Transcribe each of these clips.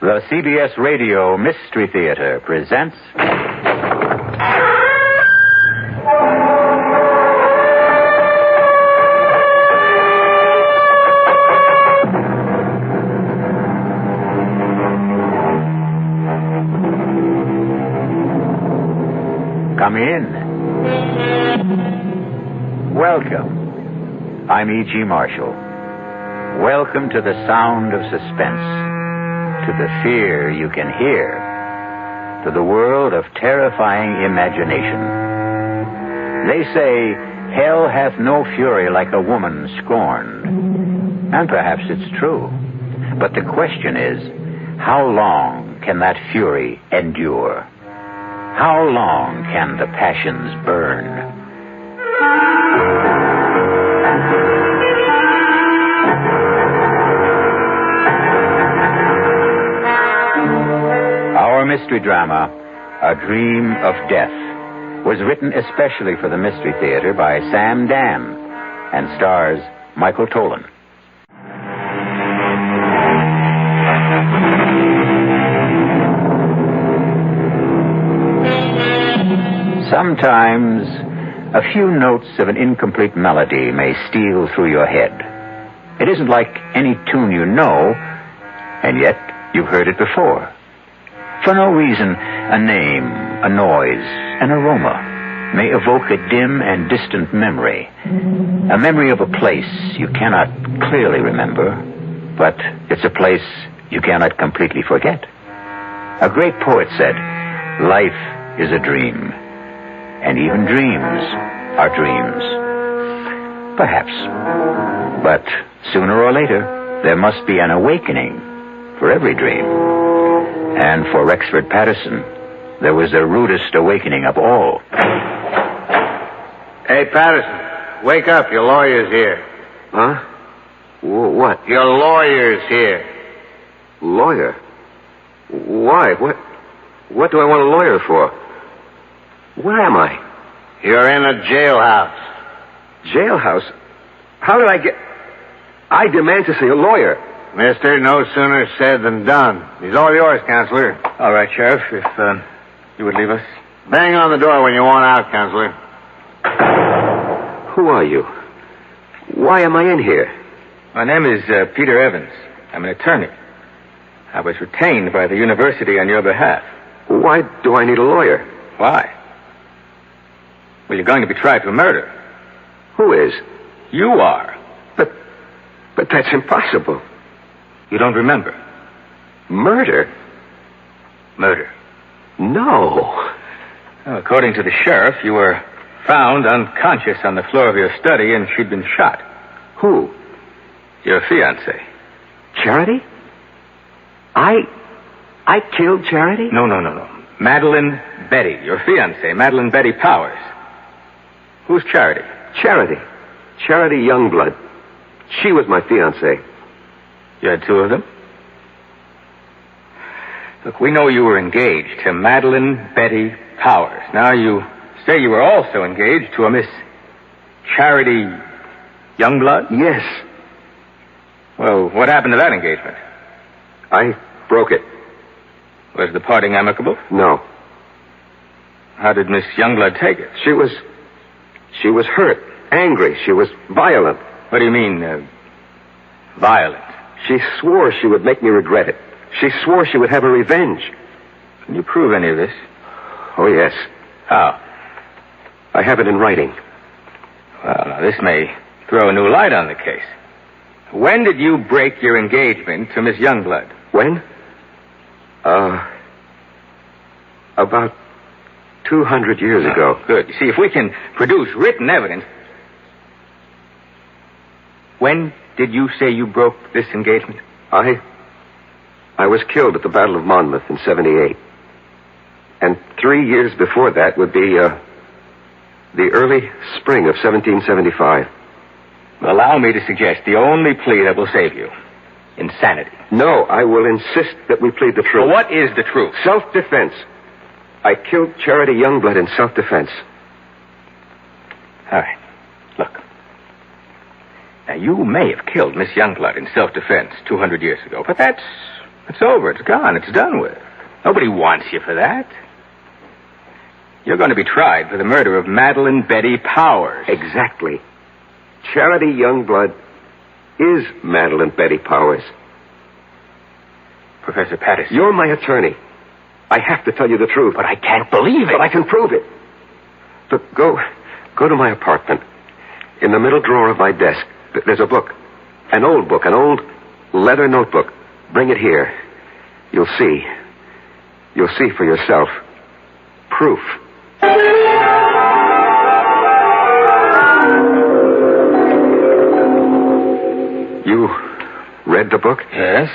The CBS Radio Mystery Theater presents... Come in. Welcome. I'm E.G. Marshall. Welcome to the sound of suspense. To the fear you can hear, to the world of terrifying imagination. They say, hell hath no fury like a woman scorned. And perhaps it's true. But the question is, how long can that fury endure? How long can the passions burn? Our mystery drama, A Dream of Death, was written especially for the Mystery Theater by Sam Dan and stars Michael Tolan. Sometimes, a few notes of an incomplete melody may steal through your head. It isn't like any tune you know, and yet you've heard it before. For no reason, a name, a noise, an aroma may evoke a dim and distant memory. A memory of a place you cannot clearly remember, but it's a place you cannot completely forget. A great poet said, "Life is a dream, and even dreams are dreams." Perhaps. But sooner or later, there must be an awakening for every dream. And for Rexford Patterson, there was the rudest awakening of all. Hey, Patterson, wake up. Your lawyer's here. Huh? What? Your lawyer's here. Lawyer? Why? What do I want a lawyer for? Where am I? You're in a jailhouse. Jailhouse? How did I get... I demand to see a lawyer. Mister, no sooner said than done. He's all yours, Counselor. All right, Sheriff, if you would leave us. Bang on the door when you want out, Counselor. Who are you? Why am I in here? My name is Peter Evans. I'm an attorney. I was retained by the university on your behalf. Why do I need a lawyer? Why? Well, you're going to be tried for murder. Who is? You are. But that's impossible. You don't remember? Murder? Murder. No. Well, according to the sheriff, you were found unconscious on the floor of your study and she'd been shot. Who? Your fiancée. Charity? I killed Charity? No. Madeline Betty, your fiancée, Madeline Betty Powers. Who's Charity? Charity Youngblood. She was my fiancée. You had two of them? Look, we know you were engaged to Madeline Betty Powers. Now you say you were also engaged to a Miss Charity Youngblood? Yes. Well, what happened to that engagement? I broke it. Was the parting amicable? No. How did Miss Youngblood take it? She was hurt, angry. She was violent. What do you mean, violent? She swore she would make me regret it. She swore she would have her revenge. Can you prove any of this? Oh, yes. How? I have it in writing. Well, now, this may throw a new light on the case. When did you break your engagement to Miss Youngblood? When? About 200 years ago. Good. You see, if we can produce written evidence... When did you say you broke this engagement? I was killed at the Battle of Monmouth in 78. And 3 years before that would be, the early spring of 1775. Allow me to suggest the only plea that will save you. Insanity. No, I will insist that we plead the truth. Well, what is the truth? Self-defense. I killed Charity Youngblood in self-defense. All right. Look. Now, you may have killed Miss Youngblood in self-defense 200 years ago, but that's It's over. It's gone. It's done with. Nobody wants you for that. You're going to be tried for the murder of Madeline Betty Powers. Exactly. Charity Youngblood is Madeline Betty Powers. Professor Patterson. You're my attorney. I have to tell you the truth. But I can't believe it. But I can prove it. Look, go to my apartment. In the middle drawer of my desk, there's a book. An old book, an old leather notebook. Bring it here. You'll see. You'll see for yourself. Proof. You read the book? Yes.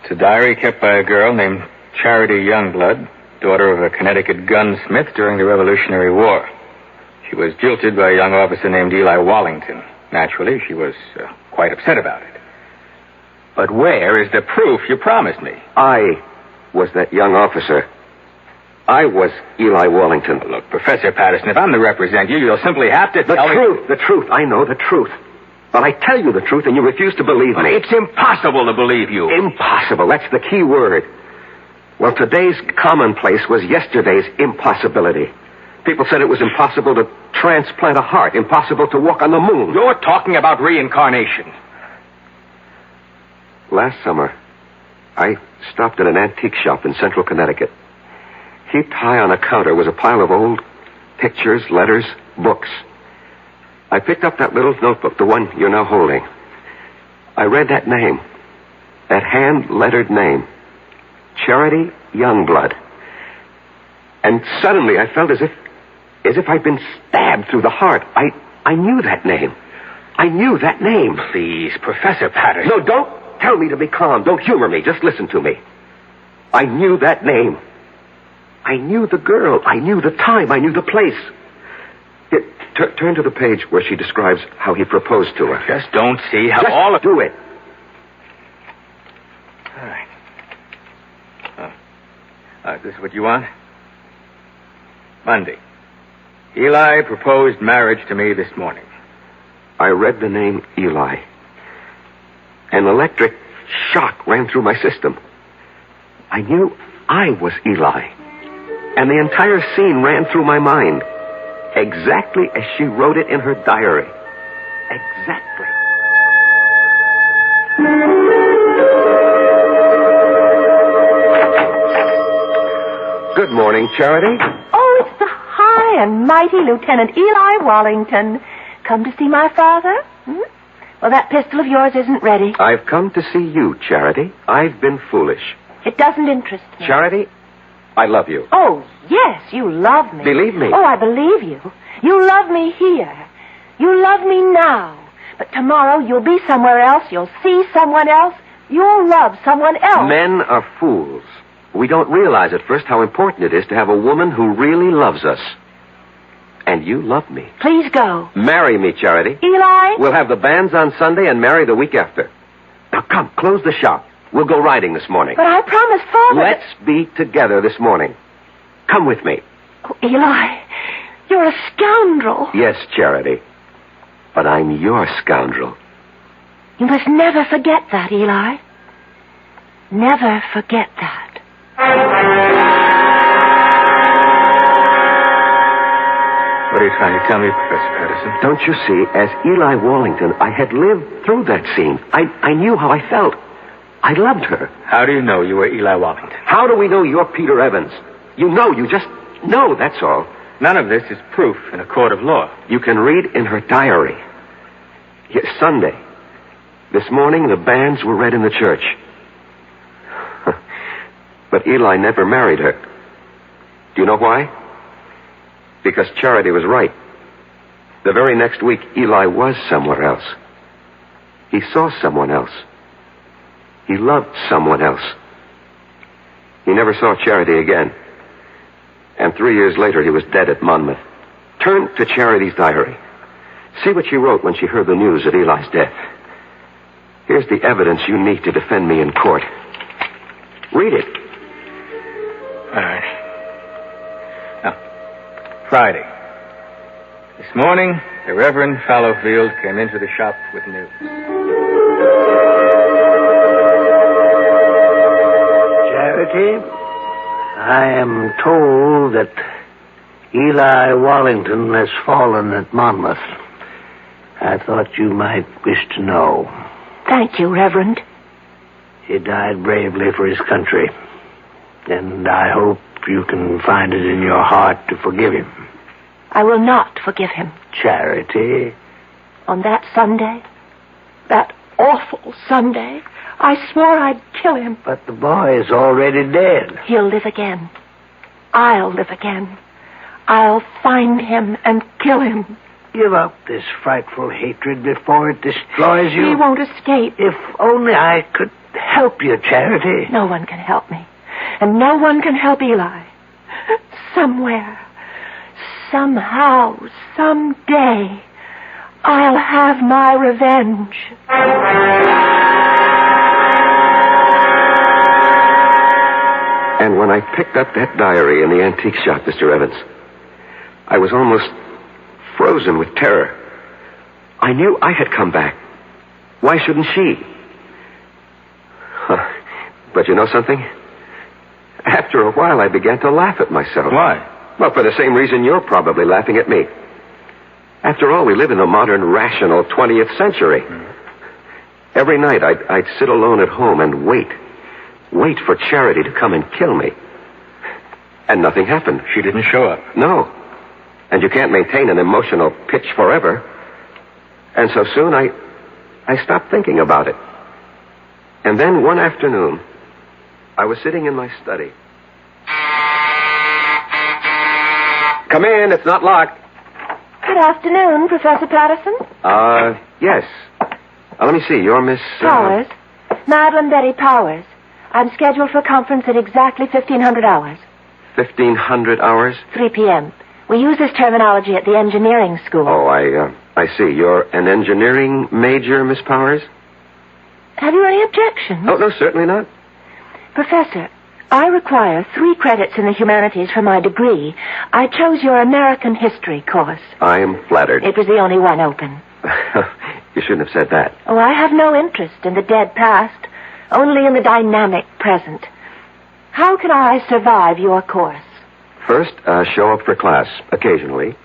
It's a diary kept by a girl named Charity Youngblood, daughter of a Connecticut gunsmith during the Revolutionary War. She was jilted by a young officer named Eli Wallington. Naturally, she was quite upset about it. But where is the proof you promised me? I was that young officer. I was Eli Wallington. Look, Professor Patterson, if I'm to represent you, you'll simply have to tell me... The truth. I know the truth. But I tell you the truth and you refuse to believe me. It's impossible to believe you. Impossible. That's the key word. Well, today's commonplace was yesterday's impossibility. People said it was impossible to transplant a heart, impossible to walk on the moon. You're talking about reincarnation. Last summer, I stopped at an antique shop in central Connecticut. Heaped high on a counter was a pile of old pictures, letters, books. I picked up that little notebook, the one you're now holding. I read that name, that hand-lettered name, Charity Youngblood. And suddenly I felt as if I'd been stabbed through the heart. I knew that name. I knew that name. Please, Professor Patterson. No, don't tell me to be calm. Don't humor me. Just listen to me. I knew that name. I knew the girl. I knew the time. I knew the place. Turn to the page where she describes how he proposed to her. Just don't see how Just all of... do it. All right. This is what you want? Monday. Eli proposed marriage to me this morning. I read the name Eli. An electric shock ran through my system. I knew I was Eli. And the entire scene ran through my mind. Exactly as she wrote it in her diary. Exactly. Good morning, Charity. Oh, it's the high and mighty Lieutenant Eli Wallington. Come to see my father? Well, that pistol of yours isn't ready. I've come to see you, Charity. I've been foolish. It doesn't interest me. Charity, I love you. Oh, yes, you love me. Believe me. Oh, I believe you. You love me here. You love me now. But tomorrow you'll be somewhere else. You'll see someone else. You'll love someone else. Men are fools. We don't realize at first how important it is to have a woman who really loves us. And you love me. Please go. Marry me, Charity. Eli? We'll have the banns on Sunday and marry the week after. Now, come, close the shop. We'll go riding this morning. But I promised Father... Let's be together this morning. Come with me. Oh, Eli, you're a scoundrel. Yes, Charity. But I'm your scoundrel. You must never forget that, Eli. Never forget that. What are you trying to tell me, Professor Patterson? Don't you see, as Eli Wallington, I had lived through that scene. I knew how I felt. I loved her. How do you know you were Eli Wallington? How do we know you're Peter Evans? You just know, that's all. None of this is proof in a court of law. You can read in her diary. Yes, Sunday. This morning, the banns were read in the church. But Eli never married her. Do you know why? Because Charity was right. The very next week, Eli was somewhere else. He saw someone else. He loved someone else. He never saw Charity again. And 3 years later, he was dead at Monmouth. Turn to Charity's diary. See what she wrote when she heard the news of Eli's death. Here's the evidence you need to defend me in court. Read it. All right. Now, Friday. This morning, the Reverend Fallowfield came into the shop with news. Charity, I am told that Eli Wallington has fallen at Monmouth. I thought you might wish to know. Thank you, Reverend. He died bravely for his country, and I hope you can find it in your heart to forgive him. I will not forgive him. Charity. On that Sunday, that awful Sunday, I swore I'd kill him. But the boy is already dead. He'll live again. I'll live again. I'll find him and kill him. Give up this frightful hatred before it destroys you. He won't escape. If only I could help you, Charity. No one can help me. And no one can help Eli. Somewhere, somehow, someday, I'll have my revenge. And when I picked up that diary in the antique shop, Mr. Evans, I was almost frozen with terror. I knew I had come back. Why shouldn't she? But you know something? After a while, I began to laugh at myself. Why? Well, for the same reason you're probably laughing at me. After all, we live in the modern, rational 20th century. Every night, I'd sit alone at home and wait for Charity to come and kill me. And nothing happened. She didn't show up. No. And you can't maintain an emotional pitch forever. And so soon, I stopped thinking about it. And then one afternoon, I was sitting in my study. Come in, it's not locked. Good afternoon, Professor Patterson. Yes. Let me see, you're Miss... Powers. Madeline Betty Powers. I'm scheduled for a conference at exactly 1500 hours. 1500 hours? 3 p.m. We use this terminology at the engineering school. Oh, I see. You're an engineering major, Miss Powers? Have you any objections? Oh, no, certainly not. Professor, I require 3 credits in the humanities for my degree. I chose your American history course. I am flattered. It was the only one open. You shouldn't have said that. Oh, I have no interest in the dead past, only in the dynamic present. How can I survive your course? First, show up for class, occasionally.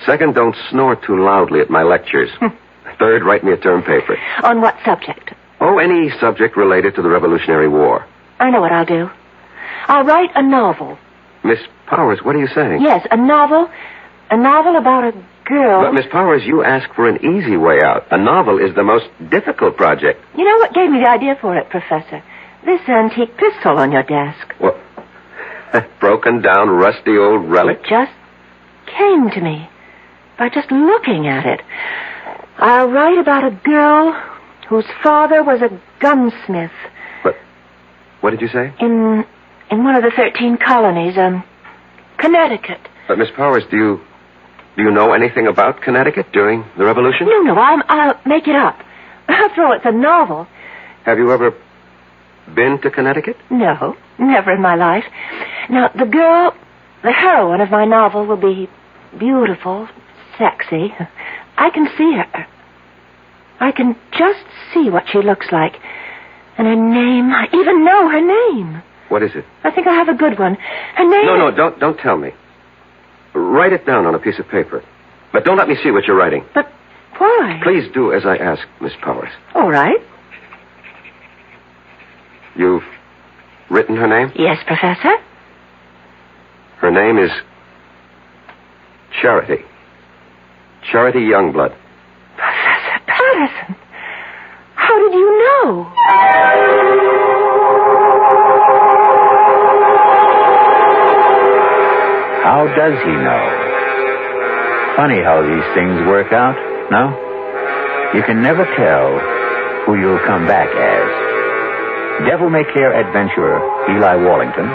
Second, don't snore too loudly at my lectures. Third, write me a term paper. On what subject? Oh, any subject related to the Revolutionary War. I know what I'll do. I'll write a novel. Miss Powers, what are you saying? Yes, a novel. A novel about a girl. But, Miss Powers, you ask for an easy way out. A novel is the most difficult project. You know what gave me the idea for it, Professor? This antique pistol on your desk. What? Broken down, rusty old relic? It just came to me by just looking at it. I'll write about a girl whose father was a gunsmith. What did you say? In one of the 13 colonies, Connecticut. But, Miss Powers, do you know anything about Connecticut during the Revolution? No, I'll make it up. After all, it's a novel. Have you ever been to Connecticut? No, never in my life. Now, the girl, the heroine of my novel, will be beautiful, sexy. I can see her. I can just see what she looks like. And her name, I even know her name. What is it? I think I have a good one. Her name... No, don't tell me. Write it down on a piece of paper. But don't let me see what you're writing. But why? Please do as I ask, Miss Powers. All right. You've written her name? Yes, Professor. Her name is Charity. Charity Youngblood. Professor Patterson. How did you know? How does he know? Funny how these things work out, no? You can never tell who you'll come back as. Devil-may-care adventurer Eli Wallington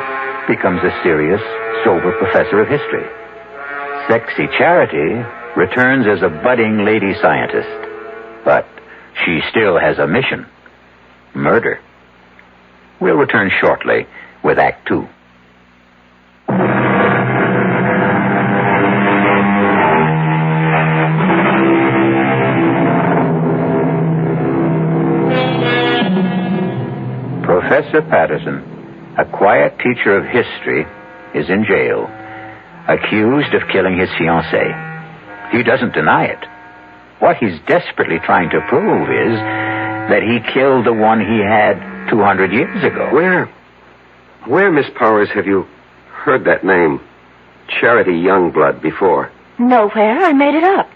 becomes a serious, sober professor of history. Sexy Charity returns as a budding lady scientist. But she still has a mission. Murder. We'll return shortly with Act 2. Professor Patterson, A quiet teacher of history is in jail, accused of killing his fiancée. He doesn't deny it. What he's desperately trying to prove is that he killed the one he had 200 years ago. Where, Miss Powers, have you heard that name, Charity Youngblood, before? Nowhere. I made it up.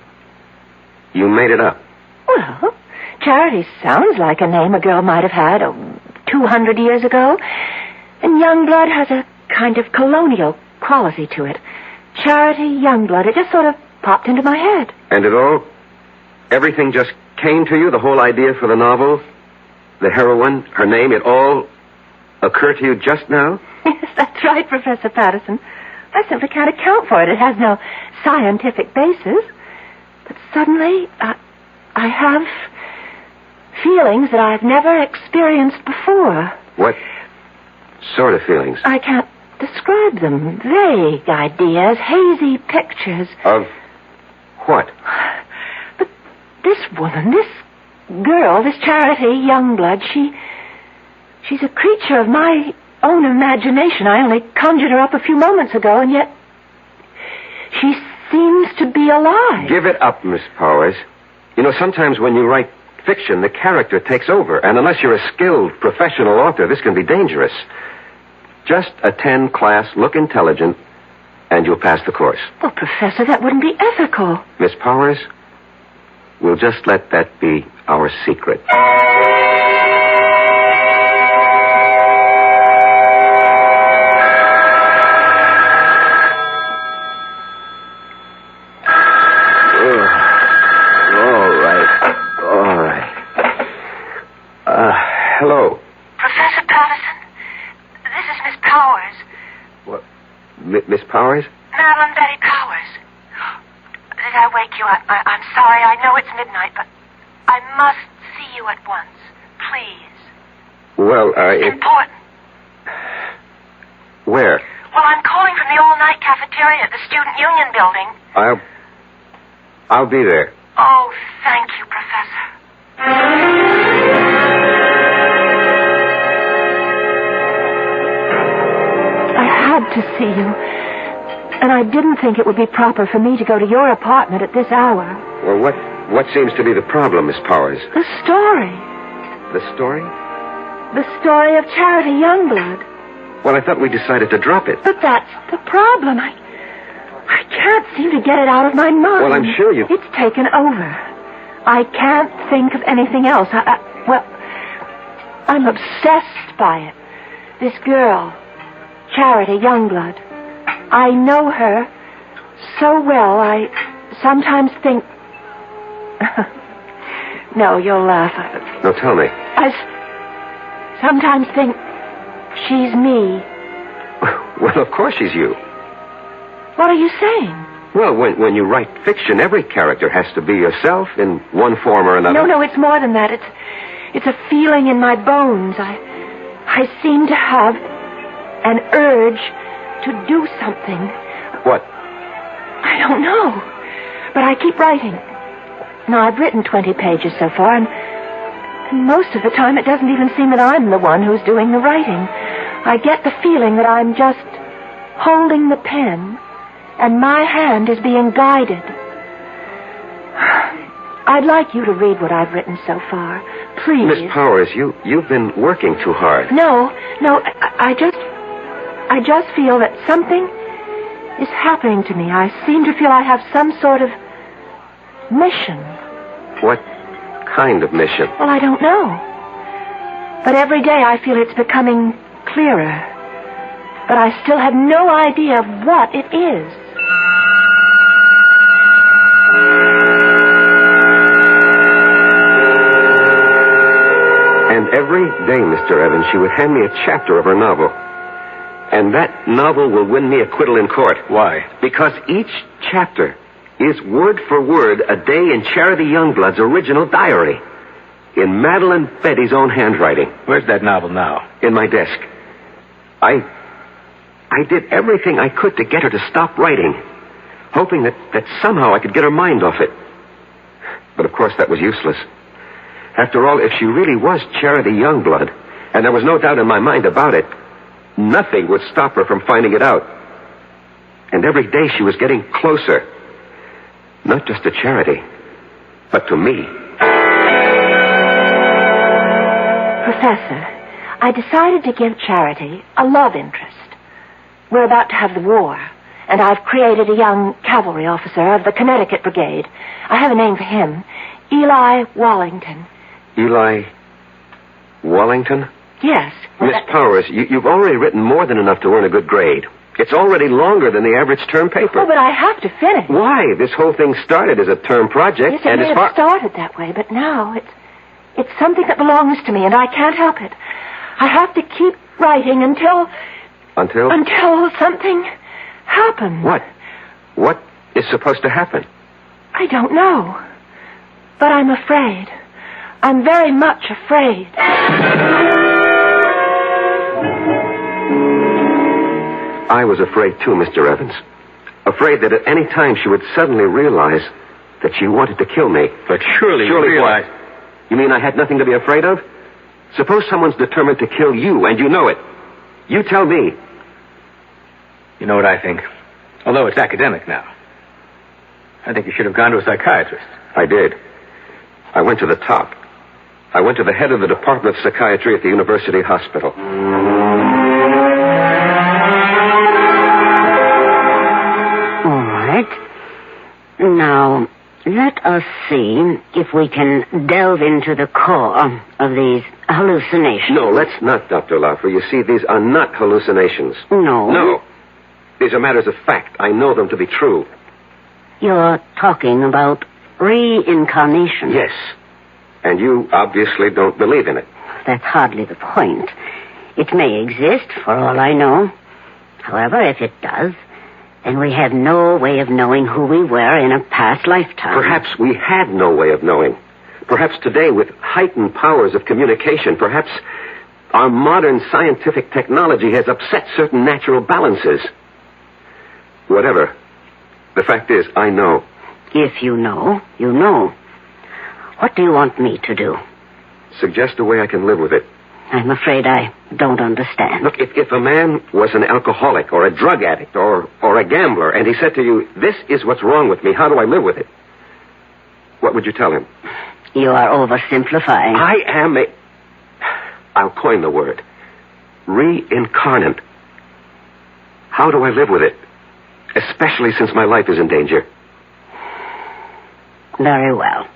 You made it up? Well, Charity sounds like a name a girl might have had 200 years ago. And Youngblood has a kind of colonial quality to it. Charity Youngblood. It just sort of popped into my head. And everything just came to you, the whole idea for the novel? The heroine, her name, it all occurred to you just now? Yes, that's right, Professor Patterson. I simply can't account for it. It has no scientific basis. But suddenly, I have feelings that I've never experienced before. What sort of feelings? I can't describe them. Vague ideas, hazy pictures. Of what? But this woman, this girl, this Charity Youngblood, she's a creature of my own imagination. I only conjured her up a few moments ago, and yet she seems to be alive. Give it up, Miss Powers. You know, sometimes when you write fiction, the character takes over, and unless you're a skilled professional author, this can be dangerous. Just attend class, look intelligent, and you'll pass the course. Well, Professor, that wouldn't be ethical. Miss Powers, we'll just let that be our secret. All right. Hello. Professor Patterson, this is Miss Powers. What? Miss Powers? Madeline Betty Powers. Did I wake you? I'm sorry. I know it's midnight, but I must see you at once. Please. Well, Important. Where? Well, I'm calling from the all-night cafeteria at the Student Union building. I'll be there. Oh, thank you, Professor. I had to see you. And I didn't think it would be proper for me to go to your apartment at this hour. Well, what seems to be the problem, Miss Powers? The story. The story? The story of Charity Youngblood. Well, I thought we decided to drop it. But that's the problem. I can't seem to get it out of my mind. Well, I'm sure you... It's taken over. I can't think of anything else. I'm obsessed by it. This girl, Charity Youngblood. I know her so well, I sometimes think... No, you'll laugh. No, tell me. I sometimes think she's me. Well, of course she's you. What are you saying? Well, when you write fiction, every character has to be yourself in one form or another. No, it's more than that. It's a feeling in my bones. I seem to have an urge to do something. What? I don't know. But I keep writing. Now, I've written 20 pages so far, and most of the time it doesn't even seem that I'm the one who's doing the writing. I get the feeling that I'm just holding the pen, and my hand is being guided. I'd like you to read what I've written so far. Please. Miss Powers, you've been working too hard. No, I just feel that something is happening to me. I seem to feel I have some sort of mission. What kind of mission? Well, I don't know. But every day I feel it's becoming clearer. But I still have no idea of what it is. And every day, Mr. Evans, she would hand me a chapter of her novel. And that novel will win me acquittal in court. Why? Because each chapter is word for word a day in Charity Youngblood's original diary. In Madeline Betty's own handwriting. Where's that novel now? In my desk. I did everything I could to get her to stop writing, hoping that somehow I could get her mind off it. But of course that was useless. After all, if she really was Charity Youngblood, and there was no doubt in my mind about it, nothing would stop her from finding it out. And every day she was getting closer. Not just to Charity, but to me. Professor, I decided to give Charity a love interest. We're about to have the war, and I've created a young cavalry officer of the Connecticut Brigade. I have a name for him. Eli Wallington. Eli Wallington? Yes. Miss Powers, you've already written more than enough to earn a good grade. It's already longer than the average term paper. Oh, but I have to finish. Why? This whole thing started as a term project. Yes, it may have started that way, but now it's something that belongs to me, and I can't help it. I have to keep writing until... Until? Until something happens. What? What is supposed to happen? I don't know. But I'm afraid. I'm very much afraid. I was afraid too, Mr. Evans. Afraid that at any time she would suddenly realize that she wanted to kill me. But surely you realize... What? You mean I had nothing to be afraid of? Suppose someone's determined to kill you, and you know it. You tell me. You know what I think? Although it's academic now. I think you should have gone to a psychiatrist. I did. I went to the top. I went to the head of the Department of Psychiatry at the University Hospital. All right. Now, let us see if we can delve into the core of these hallucinations. No, let's not, Dr. Laufer. You see, these are not hallucinations. No? No. These are matters of fact. I know them to be true. You're talking about reincarnation. Yes. And you obviously don't believe in it. That's hardly the point. It may exist, for all I know. However, if it does, then we have no way of knowing who we were in a past lifetime. Perhaps we had no way of knowing. Perhaps today, with heightened powers of communication, perhaps our modern scientific technology has upset certain natural balances. Whatever. The fact is, I know. If you know, you know. What do you want me to do? Suggest a way I can live with it. I'm afraid I don't understand. Look, if a man was an alcoholic or a drug addict or a gambler, and he said to you, this is what's wrong with me, how do I live with it? What would you tell him? You are oversimplifying. I am I'll coin the word. Reincarnate. How do I live with it? Especially since my life is in danger. Very well.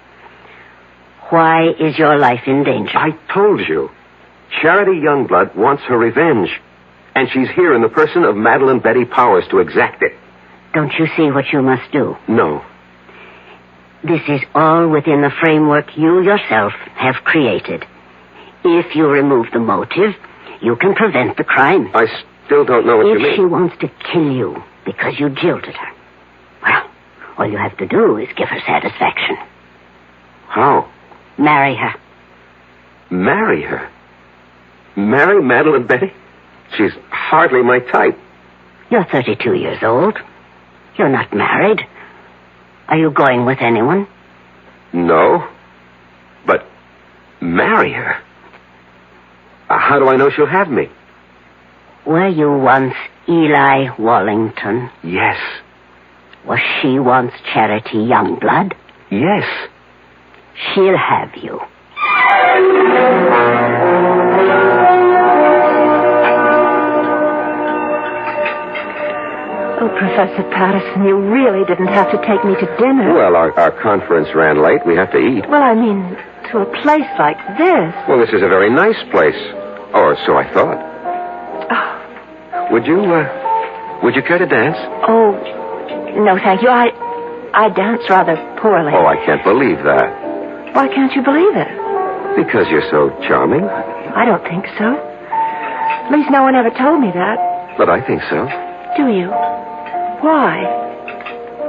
Why is your life in danger? I told you. Charity Youngblood wants her revenge. And she's here in the person of Madeline Betty Powers to exact it. Don't you see what you must do? No. This is all within the framework you yourself have created. If you remove the motive, you can prevent the crime. I still don't know what you mean. If she wants to kill you because you jilted her, well, all you have to do is give her satisfaction. How? Marry her. Marry her? Marry Madeline Betty? She's hardly my type. You're 32 years old. You're not married. Are you going with anyone? No. But marry her? How do I know she'll have me? Were you once Eli Wallington? Yes. Was she once Charity Youngblood? Yes. She'll have you. Oh, Professor Patterson, you really didn't have to take me to dinner. Well, our conference ran late. We have to eat. Well, I mean, to a place like this. Well, this is a very nice place. Or so I thought. Oh. Would you care to dance? Oh, no, thank you. I dance rather poorly. Oh, I can't believe that. Why can't you believe it? Because you're so charming. I don't think so. At least no one ever told me that. But I think so. Do you? Why?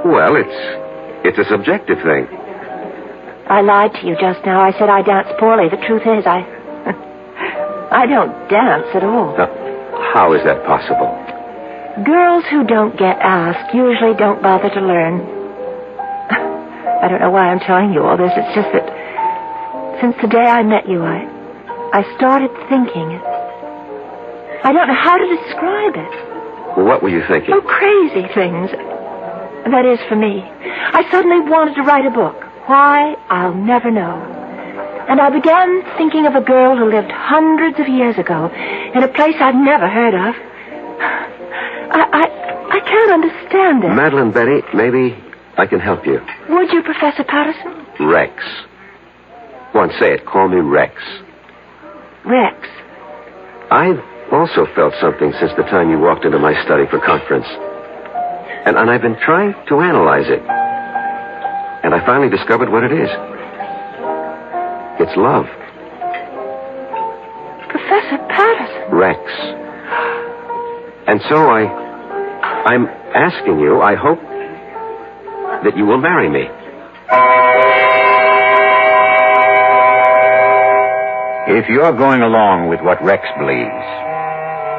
Well, it's a subjective thing. I lied to you just now. I said I dance poorly. The truth is, I don't dance at all. Now, how is that possible? Girls who don't get asked usually don't bother to learn. I don't know why I'm telling you all this. It's just that since the day I met you, I started thinking. I don't know how to describe it. Well, what were you thinking? Oh, crazy things. That is, for me. I suddenly wanted to write a book. Why, I'll never know. And I began thinking of a girl who lived hundreds of years ago in a place I'd never heard of. I can't understand it. Madeline Betty, maybe I can help you. Would you, Professor Patterson? Rex. Go on, say it. Call me Rex. Rex. I've also felt something since the time you walked into my study for conference. And I've been trying to analyze it. And I finally discovered what it is. It's love. Professor Patterson. Rex. And so I'm asking you, I hope that you will marry me. If you're going along with what Rex believes,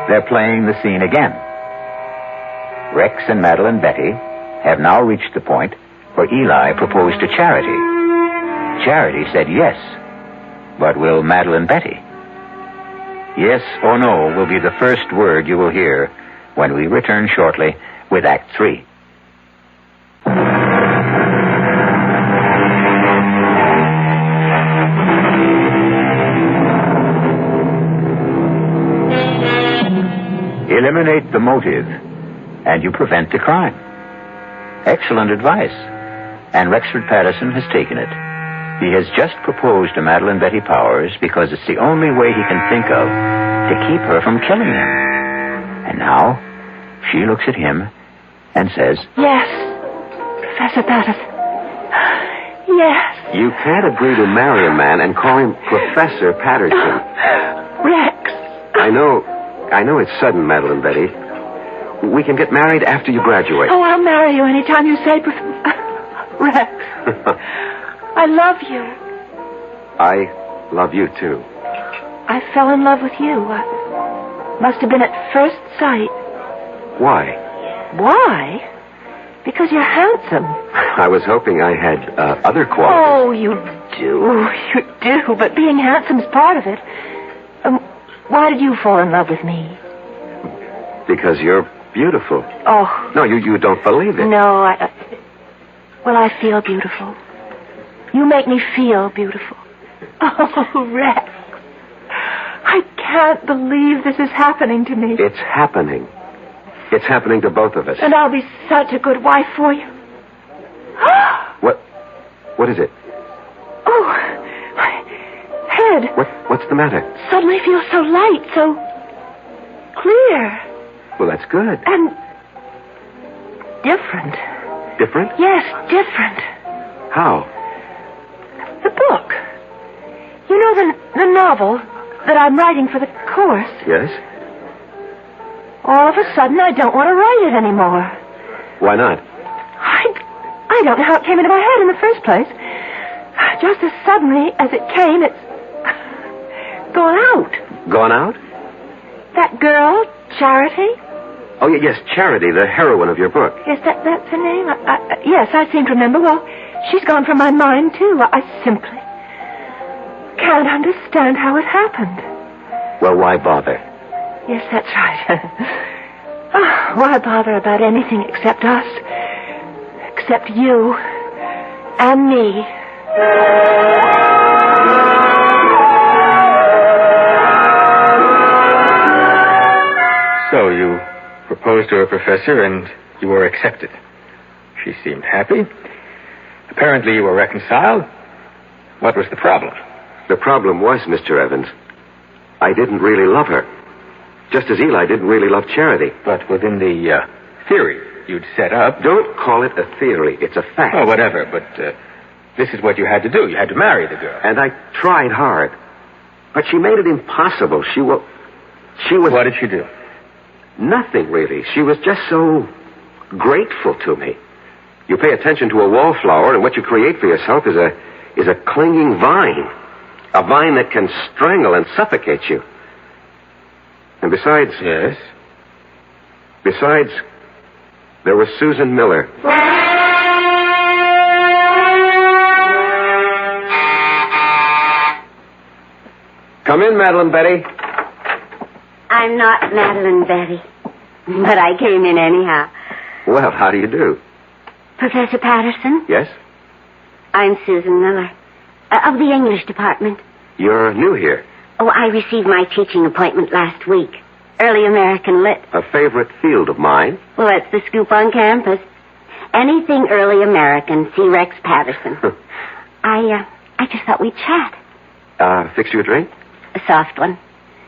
they're playing the scene again. Rex and Madeline Betty have now reached the point where Eli proposed to Charity. Charity said yes, but will Madeline Betty? Yes or no will be the first word you will hear when we return shortly with Act 3. Eliminate the motive, and you prevent the crime. Excellent advice, and Rexford Patterson has taken it. He has just proposed to Madeline Betty Powers because it's the only way he can think of to keep her from killing him. And now, she looks at him and says, Yes, Professor Patterson. Yes. You can't agree to marry a man and call him Professor Patterson. Rex. I know it's sudden, Madeline Betty. We can get married after you graduate. Oh, I'll marry you anytime you say, Rex. I love you. I love you, too. I fell in love with you. Must have been at first sight. Why? Why? Because you're handsome. I was hoping I had other qualities. Oh, you do. But being handsome is part of it. Why did you fall in love with me? Because you're beautiful. Oh. No, you don't believe it. No, well, I feel beautiful. You make me feel beautiful. Oh, Rex. I can't believe this is happening to me. It's happening. It's happening to both of us. And I'll be such a good wife for you. What is it? Oh, my head. What's the matter? Suddenly feels so light, so clear. Well, that's good. And different. Different? Yes, different. How? The book. You know the novel that I'm writing for the course? Yes? All of a sudden, I don't want to write it anymore. Why not? I don't know how it came into my head in the first place. Just as suddenly as it came, it's gone out. Gone out? That girl, Charity? Oh, yes, Charity, the heroine of your book. Yes, that's her name. Yes, I seem to remember. Well, she's gone from my mind, too. I simply can't understand how it happened. Well, why bother? Yes, that's right. Oh, why bother about anything except us? Except you and me. So you proposed to a professor and you were accepted. She seemed happy. Apparently you were reconciled. What was the problem? The problem was, Mr. Evans, I didn't really love her. Just as Eli didn't really love Charity. But within the theory you'd set up... Don't call it a theory. It's a fact. Oh, whatever, but this is what you had to do. You had to marry the girl. And I tried hard. But she made it impossible. She was... What did she do? Nothing, really. She was just so grateful to me. You pay attention to a wallflower, and what you create for yourself is a clinging vine. A vine that can strangle and suffocate you. And besides... Yes? Besides, there was Susan Miller. Come in, Madeline Betty. I I'm not Madeline Betty, but I came in anyhow. Well, how do you do? Professor Patterson? Yes? I'm Susan Miller, of the English department. You're new here. Oh, I received my teaching appointment last week. Early American Lit. A favorite field of mine. Well, that's the scoop on campus. Anything early American, see Rex Patterson. I just thought we'd chat. Fix you a drink? A soft one.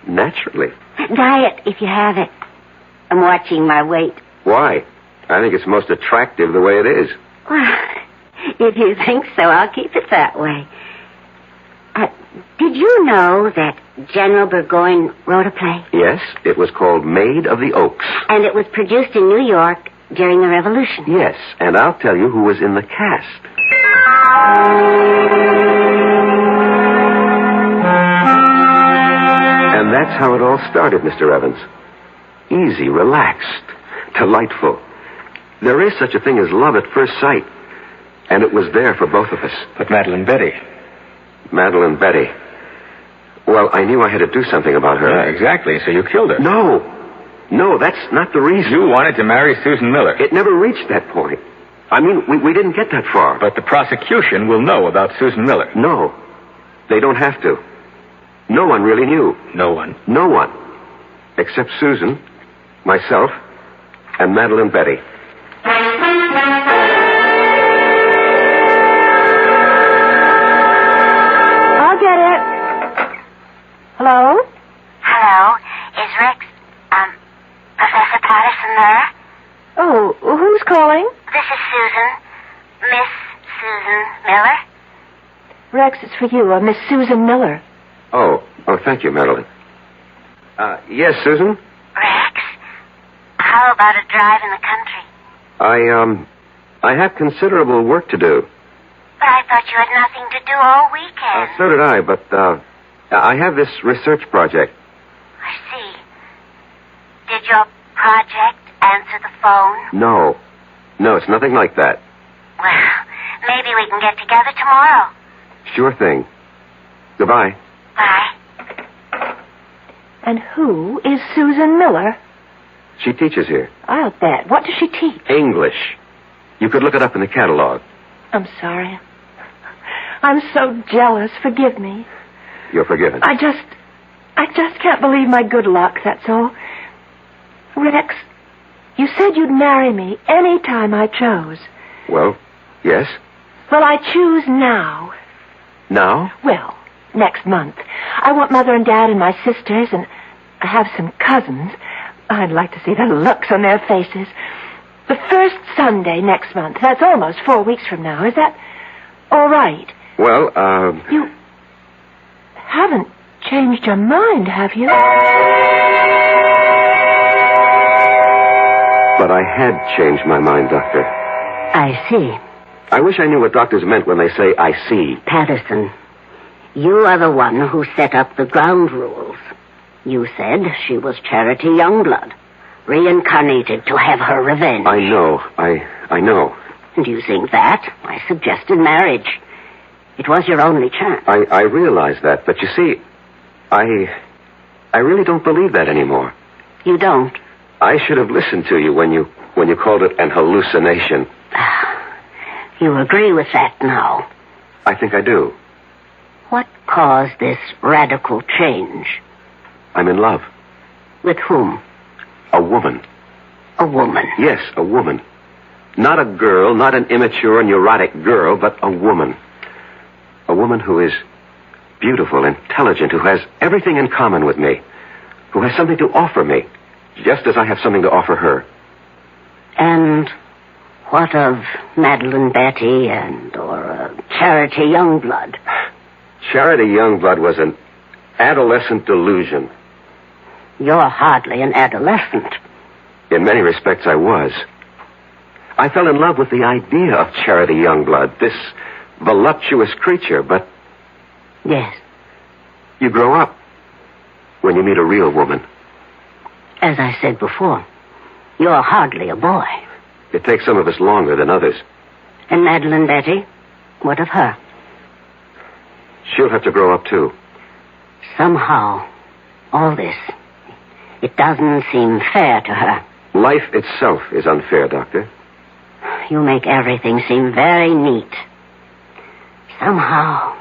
Naturally. Diet, if you have it. I'm watching my weight. Why? I think it's most attractive the way it is. Well, if you think so, I'll keep it that way. Did you know that General Burgoyne wrote a play? Yes, it was called Maid of the Oaks. And it was produced in New York during the Revolution. Yes, and I'll tell you who was in the cast. And that's how it all started, Mr. Evans. Easy, relaxed, delightful. There is such a thing as love at first sight. And it was there for both of us. But Madeline Betty. Madeline Betty. Well, I knew I had to do something about her. Yeah, exactly. So you killed her. No, that's not the reason. You wanted to marry Susan Miller. It never reached that point. I mean, we didn't get that far. But the prosecution will know about Susan Miller. No, they don't have to. No one really knew. No one. No one. Except Susan, myself, and Madeline Betty. I'll get it. Hello? Hello, is Rex, Professor Patterson there? Oh, who's calling? This is Susan. Miss Susan Miller. Rex, it's for you, Miss Susan Miller. Oh, thank you, Madeline. Yes, Susan? Rex, how about a drive in the country? I have considerable work to do. But I thought you had nothing to do all weekend. So did I, but, I have this research project. I see. Did your project answer the phone? No, it's nothing like that. Well, maybe we can get together tomorrow. Sure thing. Goodbye. Bye. And who is Susan Miller? She teaches here. I'll bet. What does she teach? English. You could look it up in the catalog. I'm sorry. I'm so jealous. Forgive me. You're forgiven. I just can't believe my good luck, that's all. Rex, you said you'd marry me any time I chose. Well, yes. Well, I choose now. Now? Well, next month. I want Mother and Dad and my sisters, and I have some cousins. I'd like to see the looks on their faces. The first Sunday next month. That's almost 4 weeks from now. Is that all right? Well, You haven't changed your mind, have you? But I had changed my mind, Doctor. I see. I wish I knew what doctors meant when they say, I see. Patterson, you are the one who set up the ground rules. You said she was Charity Youngblood, reincarnated to have her revenge. I know. I know. And using that, I suggested marriage. It was your only chance. I realize that, but you see, I really don't believe that anymore. You don't? I should have listened to you when you called it an hallucination. You agree with that now? I think I do. What caused this radical change? I'm in love. With whom? A woman. A woman? Yes, a woman. Not a girl, not an immature, neurotic girl, but a woman. A woman who is beautiful, intelligent, who has everything in common with me, who has something to offer me, just as I have something to offer her. And what of Madeline Betty or Charity Youngblood? Charity Youngblood was an adolescent delusion. You're hardly an adolescent. In many respects, I was. I fell in love with the idea of Charity Youngblood, this voluptuous creature, but... Yes. You grow up when you meet a real woman. As I said before, you're hardly a boy. It takes some of us longer than others. And Madeline Betty? What of her? She'll have to grow up, too. Somehow, all this, It doesn't seem fair to her. Life itself is unfair, Doctor. You make everything seem very neat. Somehow,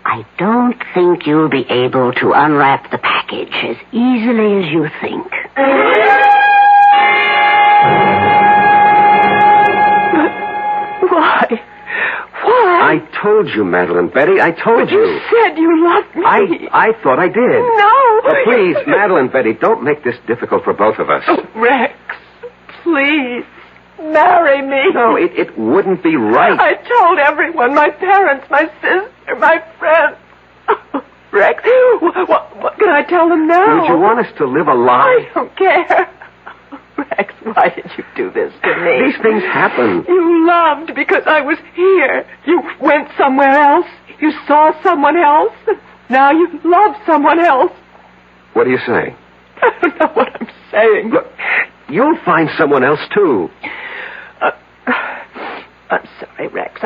I don't think you'll be able to unwrap the package as easily as you think. Why? I told you, Madeline, Betty, I told you. You said you loved me. I thought I did. No. But please, Madeline, Betty, don't make this difficult for both of us. Oh, Rex, please, marry me. No, it wouldn't be right. I told everyone, my parents, my sister, my friends. Oh, Rex, what can I tell them now? Would you want us to live a lie? I don't care. Rex, why did you do this to me? These things happen. You loved because I was here. You went somewhere else. You saw someone else. Now you love someone else. What are you saying? I don't know what I'm saying. Look, you'll find someone else, too. I'm sorry, Rex.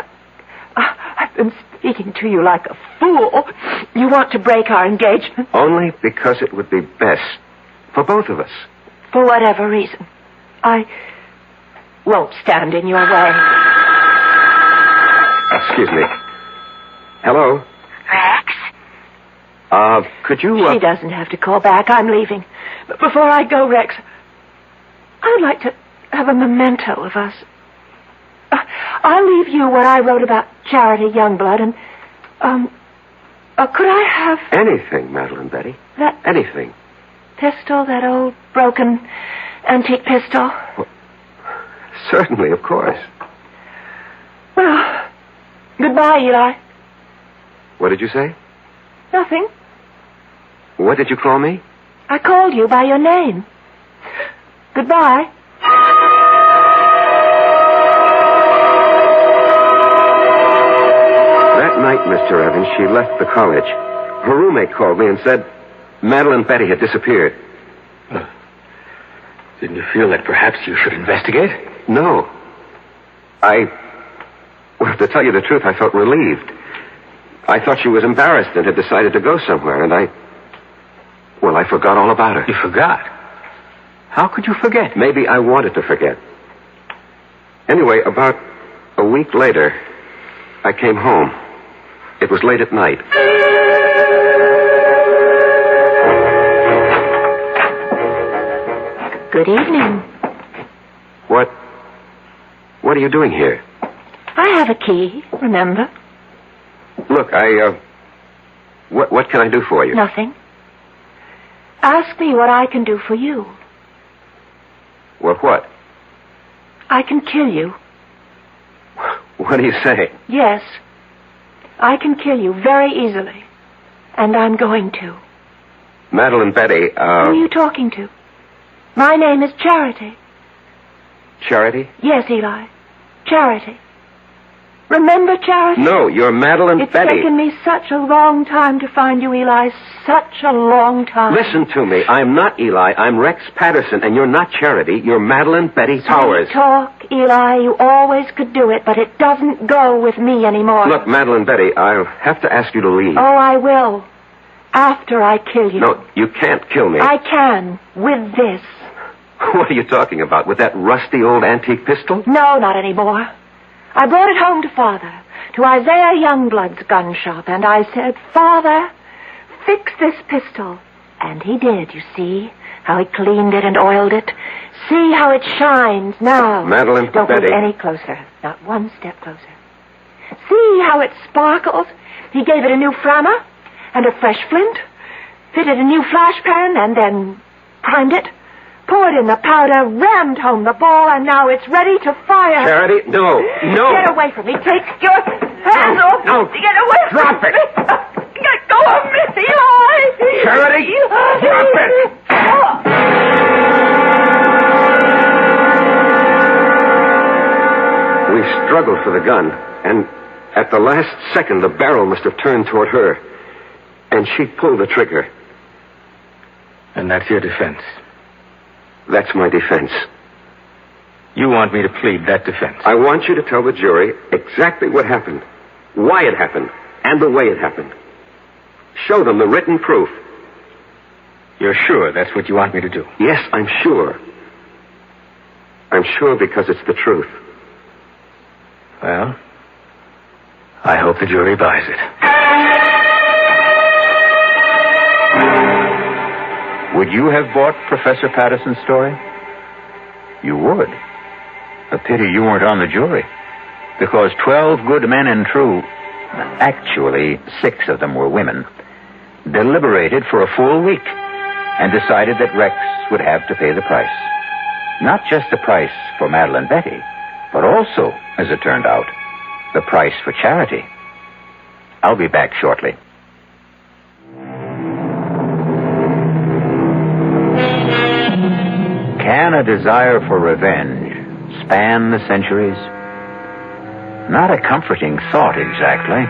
I've been speaking to you like a fool. You want to break our engagement? Only because it would be best for both of us. For whatever reason. I won't stand in your way. Excuse me. Hello? Rex? Could you... She doesn't have to call back. I'm leaving. But before I go, Rex, I'd like to have a memento of us. I'll leave you what I wrote about Charity Youngblood, and, could I have... Anything, Madeline, Betty. That Anything. pistol, that old broken antique pistol? Well, certainly, of course. Well, goodbye, Eli. What did you say? Nothing. What did you call me? I called you by your name. Goodbye. That night, Mr. Evans, she left the college. Her roommate called me and said Madeline Betty had disappeared. Didn't you feel that perhaps you should investigate? No. Well, to tell you the truth, I felt relieved. I thought she was embarrassed and had decided to go somewhere, and I forgot all about her. You forgot? How could you forget? Maybe I wanted to forget. Anyway, about a week later, I came home. It was late at night. Good evening. What are you doing here? I have a key, remember? Look, what can I do for you? Nothing. Ask me what I can do for you. Well, what? I can kill you. What are you saying? Yes. I can kill you very easily. And I'm going to. Madeline Betty, Who are you talking to? My name is Charity. Charity? Yes, Eli. Charity. Remember Charity? No, you're Madeline It's Betty. taken me such a long time to find you, Eli. Such a long time. Listen to me. I'm not Eli. I'm Rex Patterson, and you're not Charity. You're Madeline Betty Towers. Talk, Eli. You always could do it, but it doesn't go with me anymore. Look, Madeline Betty, I'll have to ask you to leave. Oh, I will. After I kill you. No, you can't kill me. I can. With this. What are you talking about? With that rusty old antique pistol? No, not anymore. I brought it home to Father, to Isaiah Youngblood's gun shop, and I said, Father, fix this pistol. And he did, you see, how he cleaned it and oiled it. See how it shines now. Madeline Don't Betty. move any closer, not one step closer. See how it sparkles. He gave it a new flammer and a fresh flint, fitted a new flash pan, and then primed it. Poured in the powder, rammed home the ball, and now it's ready to fire. Charity, no. Get away from me. Take your hands off. No. Get away Drop from it. me. Let go of me, Eli. Charity, drop it. We struggled for the gun, and at the last second, the barrel must have turned toward her, and she pulled the trigger. And that's your defense. That's my defense. You want me to plead that defense? I want you to tell the jury exactly what happened, why it happened, and the way it happened. Show them the written proof. You're sure that's what you want me to do? Yes, I'm sure. I'm sure because it's the truth. Well, I hope the jury buys it. Would you have bought Professor Patterson's story? You would. A pity you weren't on the jury. Because 12 good men and true, actually 6 of them were women, deliberated for a full week and decided that Rex would have to pay the price. Not just the price for Madeline Betty, but also, as it turned out, the price for Charity. I'll be back shortly. Can a desire for revenge span the centuries? Not a comforting thought, exactly.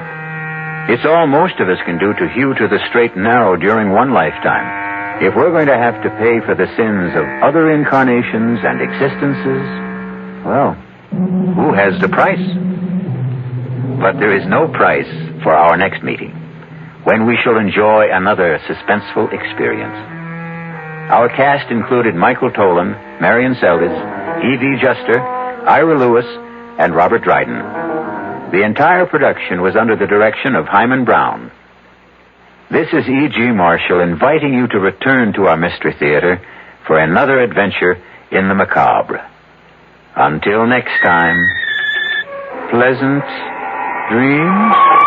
It's all most of us can do to hew to the straight and narrow during one lifetime. If we're going to have to pay for the sins of other incarnations and existences, well, who has the price? But there is no price for our next meeting, when we shall enjoy another suspenseful experience. Our cast included Michael Tolan, Marion Seldes, E.V. Juster, Ira Lewis, and Robert Dryden. The entire production was under the direction of Hyman Brown. This is E.G. Marshall inviting you to return to our Mystery Theater for another adventure in the macabre. Until next time, pleasant dreams.